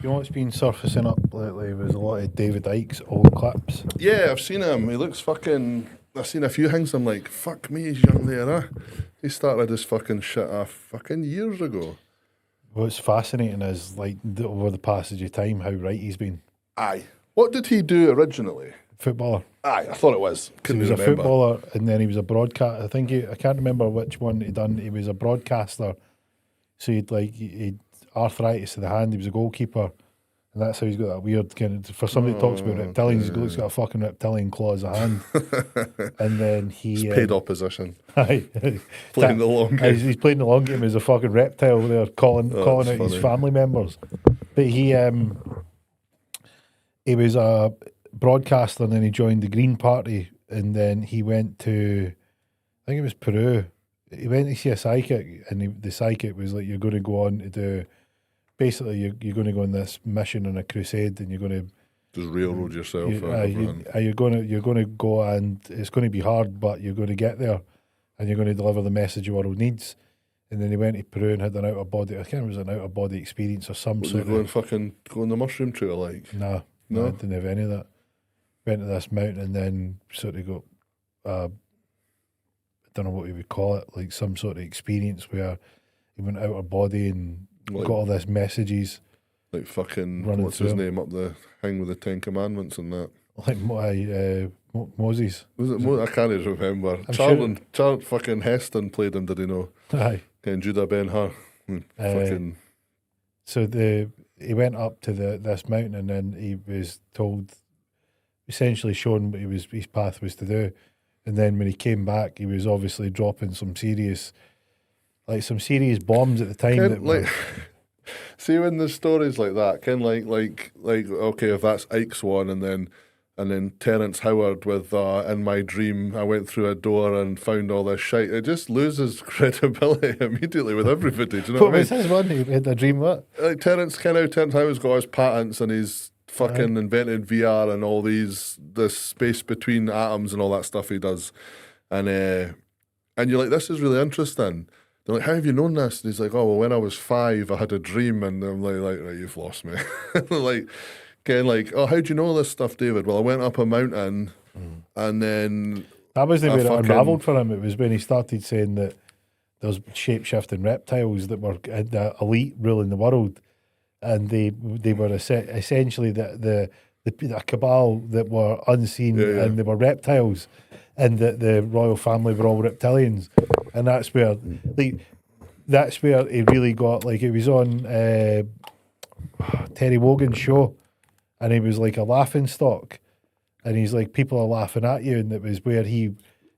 You know what's been surfacing up lately was a lot of David Icke's old clips. Yeah, I've seen him. He looks fucking. I've seen a few things. I'm like, fuck me, he's young there, huh? He started this fucking shit off fucking years ago. What's fascinating is, like, over the passage of time, how right he's been. Aye. What did he do originally? Footballer. Aye, I thought it was. So he Couldn't was a remember. footballer, and then he was a broadcaster. I can't remember which one he done. He was a broadcaster. So he'd arthritis in the hand. He was a goalkeeper. And that's how he's got that weird kind of, for somebody who talks about reptilians, he's got a fucking reptilian claw as a hand. And then He's paid opposition. Aye. Playing the long game. He's playing the long game as a fucking reptile there, calling out that's his funny. family members. But he was a broadcaster, and then he joined the Green Party, and then he went to, I think it was Peru. He went to see a psychic, and the psychic was like, you're going to go on to do, basically you're going to go on this mission on a crusade, and you're going to Just railroad yourself. you're going to go, and it's going to be hard, but you're going to get there, and you're going to deliver the message the world needs. And then he went to Peru and had an out of body. I can't remember if it was an out of body experience or some Was sort he of. go on the mushroom trail like? No, I didn't have any of that. Went to this mountain and then sort of got, I don't know what you would call it, like some sort of experience where he went out of body and Like- got all this messages. Like fucking, Running what's his through name up the hang with the Ten Commandments and that. Like Moses. Was it? I can't even remember. I'm Charlton fucking Heston played him. Did he know? Aye. And Judah Ben Hur. Fucking. So he went up to this mountain, and then he was told, essentially shown what his path was to do. And then when he came back, he was obviously dropping some serious bombs at the time. Ken, That like, see when there's stories like that, Ken, like okay, if that's Ike's one, and then Terence Howard with in my dream I went through a door and found all this shit. It just loses credibility immediately with everybody. Do you know what what I was mean? his one? He had a dream what? Like Terence Howard's got his patents and he's fucking invented VR and all this space between atoms and all that stuff he does, and you're like, this is really interesting. They're like, how have you known this? And he's like, oh well, when I was 5 I had a dream. And I'm like right, you've lost me. Like, again, like, oh, how do you know this stuff, David? Well, I went up a mountain and then That was the way it fucking- unravelled for him. It was when he started saying that there was shape-shifting reptiles that were the elite ruling the world, and they were essentially the cabal that were unseen, and they were reptiles, and that the royal family were all reptilians, and that's where he really got, like, it was on Terry Wogan's show, and he was like a laughing stock, and he's like, people are laughing at you, and it was where he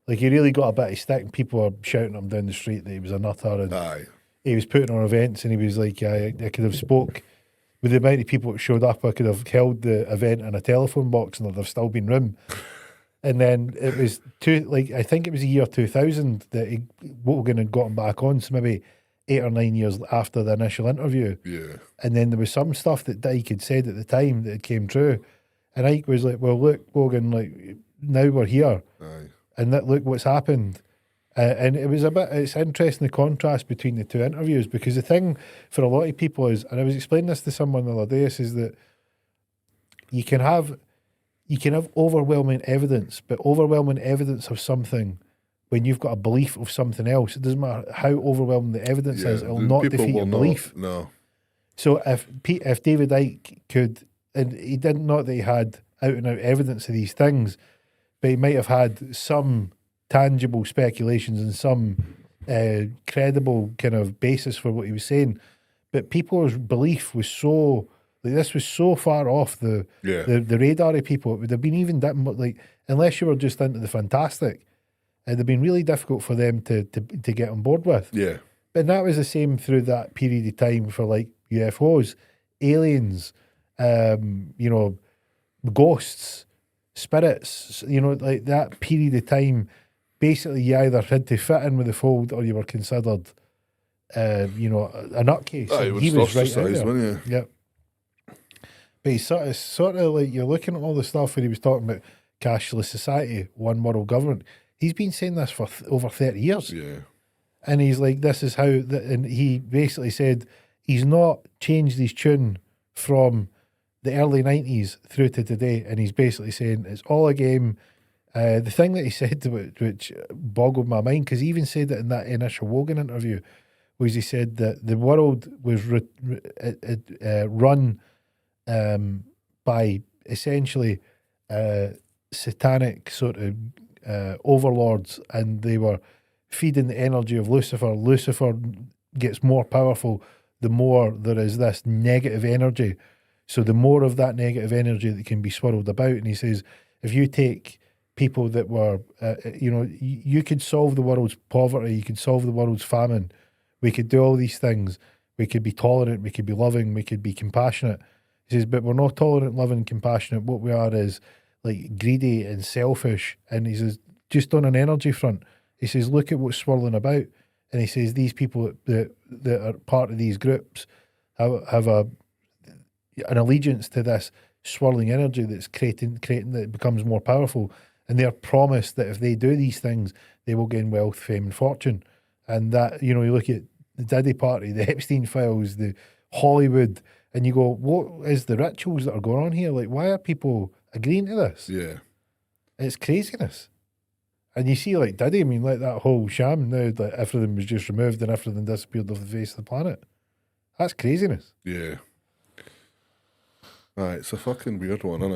really got a bit of stick, and people were shouting him down the street that he was a nutter, and aye. he was putting on events, and he was like, I could have spoke with the amount of people that showed up, I could have held the event in a telephone box and there'd have still been room. And then it was I think it was the year 2000 that Wogan had gotten back on, so maybe 8 or 9 years after the initial interview. Yeah. And then there was some stuff that Ike had said at the time that came true. And Ike was like, well, look, Wogan, like, now we're here. Aye. And look what's happened. And it's interesting, the contrast between the two interviews, because the thing for a lot of people is, and I was explaining this to someone the other day, is that you can have overwhelming evidence, but overwhelming evidence of something, when you've got a belief of something else, it doesn't matter how overwhelming the evidence is, it'll not People defeat will your not- belief. No. So if David Icke could, and he didn't, not that he had out and out evidence of these things, but he might have had some tangible speculations and some credible kind of basis for what he was saying. But people's belief was so, like, this was so far off the radar of people. It would have been even that, like, unless you were just into the fantastic, it'd have been really difficult for them to get on board with. Yeah. And that was the same through that period of time for, like, UFOs, aliens, ghosts, spirits, like that period of time. Basically, you either had to fit in with the fold or you were considered, a nutcase. Aye, And he was right out ostracised, there. wasn't he? Yep. But he's sort of like, you're looking at all the stuff where he was talking about cashless society, one world government. He's been saying this for over 30 years. Yeah. And he's like, this is how, and he basically said he's not changed his tune from the early 90s through to today, and he's basically saying it's all a game. The thing that he said, which boggled my mind, because he even said it in that initial Wogan interview, was he said that the world was run by essentially satanic sort of overlords, and they were feeding the energy of Lucifer. Lucifer gets more powerful the more there is this negative energy. So the more of that negative energy that can be swirled about. And he says, if you take people that were, you could solve the world's poverty, you could solve the world's famine, we could do all these things, we could be tolerant, we could be loving, we could be compassionate. He says, but we're not tolerant, loving, compassionate. What we are is like greedy and selfish. And he says, just on an energy front, he says, look at what's swirling about. And he says, these people that are part of these groups have an allegiance to this swirling energy that's creating that it becomes more powerful. And they're promised that if they do these things, they will gain wealth, fame, and fortune. And that, you look at the Diddy Party, the Epstein files, the Hollywood, and you go, what is the rituals that are going on here? Like, why are people agreeing to this? Yeah. It's craziness. And you see, like Diddy, I mean, like that whole sham now, that everything was just removed and everything disappeared off the face of the planet. That's craziness. Yeah. It's a fucking weird one, isn't it?